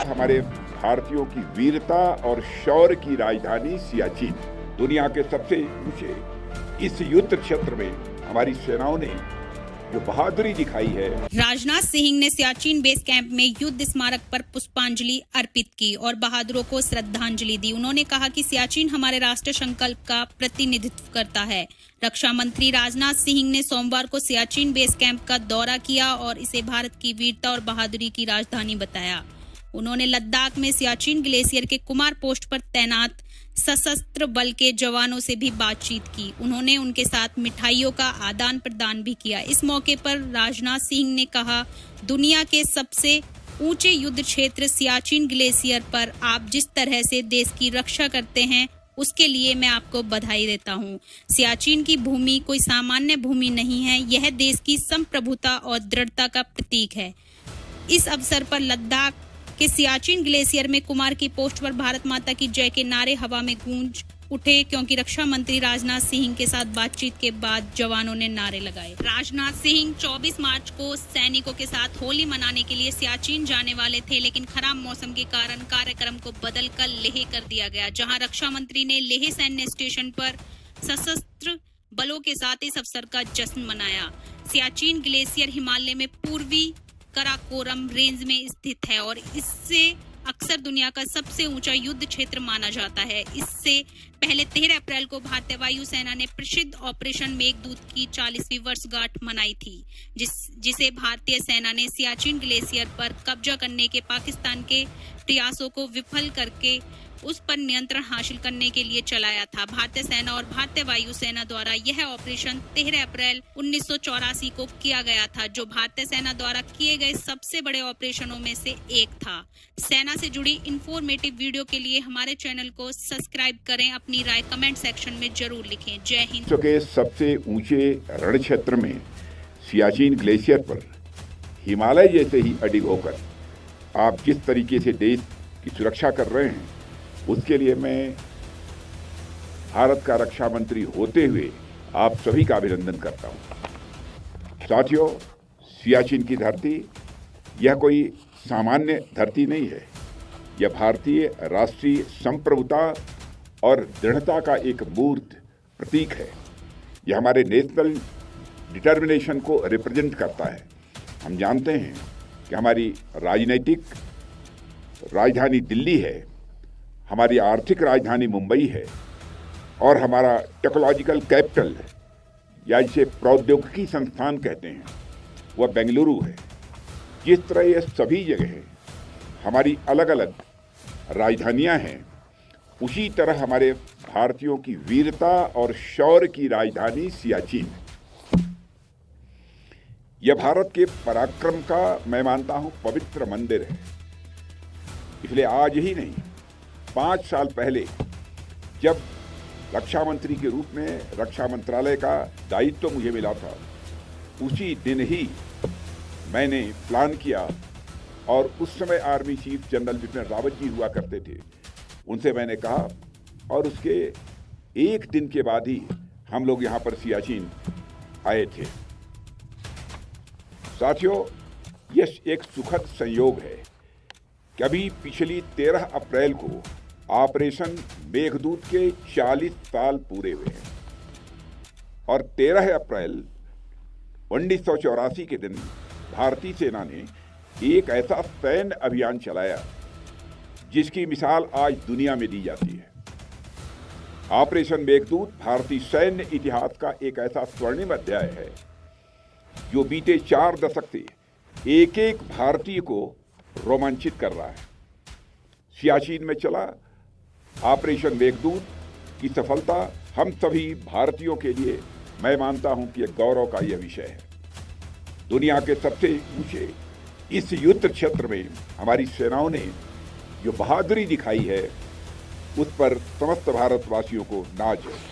हमारे भारतीयों की वीरता और शौर्य की राजधानी सियाचिन, दुनिया के सबसे ऊंचे इस युद्ध क्षेत्र में हमारी सेनाओं ने जो बहादुरी दिखाई है। राजनाथ सिंह ने सियाचिन बेस कैंप में युद्ध स्मारक पर पुष्पांजलि अर्पित की और बहादुरों को श्रद्धांजलि दी। उन्होंने कहा कि सियाचिन हमारे राष्ट्र संकल्प का प्रतिनिधित्व करता है। रक्षा मंत्री राजनाथ सिंह ने सोमवार को सियाचिन बेस कैंप का दौरा किया और इसे भारत की वीरता और बहादुरी की राजधानी बताया। उन्होंने लद्दाख में सियाचिन ग्लेशियर के कुमार पोस्ट पर तैनात सशस्त्र बल के जवानों से भी बातचीत की। उन्होंने उनके साथ मिठाइयों का आदान प्रदान भी किया। इस मौके पर राजनाथ सिंह ने कहा, दुनिया के सबसे ऊंचे युद्ध क्षेत्र सियाचिन ग्लेशियर पर आप जिस तरह से देश की रक्षा करते हैं उसके लिए मैं आपको बधाई देता हूं। सियाचिन की भूमि कोई सामान्य भूमि नहीं है, यह देश की संप्रभुता और दृढ़ता का प्रतीक है। इस अवसर पर लद्दाख के सियाचिन ग्लेशियर में कुमार की पोस्ट पर भारत माता की जय के नारे हवा में गूंज उठे, क्योंकि रक्षा मंत्री राजनाथ सिंह के साथ बातचीत के बाद जवानों ने नारे लगाए। राजनाथ सिंह 24 मार्च को सैनिकों के साथ होली मनाने के लिए सियाचिन जाने वाले थे, लेकिन खराब मौसम के कारण कार्यक्रम को बदलकर लेह कर दिया गया, जहां रक्षा मंत्री ने लेह सैन्य स्टेशन पर सशस्त्र बलों के साथ इस अवसर का जश्न मनाया। सियाचिन ग्लेशियर हिमालय में पूर्वी कराकोरम रेंज में स्थित है और इससे अक्सर दुनिया का सबसे ऊंचा युद्ध क्षेत्र माना जाता है। इससे पहले 13 अप्रैल को भारतीय वायुसेना ने प्रसिद्ध ऑपरेशन मेघदूत की 40वीं वर्षगांठ मनाई थी, जिसे भारतीय सेना ने सियाचिन ग्लेशियर पर कब्जा करने के पाकिस्तान के प्रयासों को विफल करके उस पर नियंत्रण हासिल करने के लिए चलाया था। भारतीय सेना और भारतीय वायुसेना द्वारा यह ऑपरेशन 13 अप्रैल 1984 को किया गया था, जो भारतीय सेना द्वारा किए गए सबसे बड़े ऑपरेशनों में से एक था। सेना से जुड़ी इंफॉर्मेटिव वीडियो के लिए हमारे चैनल को सब्सक्राइब करें। अपनी राय कमेंट सेक्शन में जरूर लिखें। जय हिंद। विश्व के सबसे ऊंचे रण क्षेत्र में सियाचिन ग्लेशियर पर हिमालय जैसे ही अडिग होकर आप जिस तरीके से देश की सुरक्षा कर रहे हैं, उसके लिए मैं भारत का रक्षा मंत्री होते हुए आप सभी का अभिनंदन करता हूं। साथियों, सियाचिन की धरती यह कोई सामान्य धरती नहीं है। यह भारतीय राष्ट्रीय संप्रभुता और दृढ़ता का एक मूर्त प्रतीक है। यह हमारे नेशनल डिटर्मिनेशन को रिप्रेजेंट करता है। हम जानते हैं कि हमारी राजनीतिक राजधानी दिल्ली है, हमारी आर्थिक राजधानी मुंबई है और हमारा टेक्नोलॉजिकल कैपिटल या जिसे प्रौद्योगिकी संस्थान कहते हैं वह बेंगलुरु है। जिस तरह ये सभी जगह हमारी अलग अलग राजधानियां हैं, उसी तरह हमारे भारतीयों की वीरता और शौर्य की राजधानी सियाचिन है। यह भारत के पराक्रम का मैं मानता हूं पवित्र मंदिर है। इसलिए आज ही नहीं, 5 साल पहले जब रक्षा मंत्री के रूप में रक्षा मंत्रालय का दायित्व मुझे मिला था, उसी दिन ही मैंने प्लान किया और उस समय army chief general Bipin Rawat ji हुआ करते थे, उनसे मैंने कहा और उसके एक दिन के बाद ही हम लोग यहाँ पर सियाचिन आए थे। साथियों, यह एक सुखद संयोग है कि अभी पिछली 13 अप्रैल को ऑपरेशन मेघदूत के 40 साल पूरे हुए हैं और 13 अप्रैल 1984 के दिन भारतीय सेना ने एक ऐसा सैन्य अभियान चलाया जिसकी मिसाल आज दुनिया में दी जाती है। ऑपरेशन मेघदूत भारतीय सैन्य इतिहास का एक ऐसा स्वर्णिम अध्याय है जो बीते 4 दशक से एक एक भारतीय को रोमांचित कर रहा है। सियाचिन में चला ऑपरेशन मेघदूत की सफलता हम सभी भारतीयों के लिए मैं मानता हूं कि एक गौरव का यह विषय है। दुनिया के सबसे ऊंचे इस युद्ध क्षेत्र में हमारी सेनाओं ने जो बहादुरी दिखाई है, उस पर समस्त भारतवासियों को नाज है।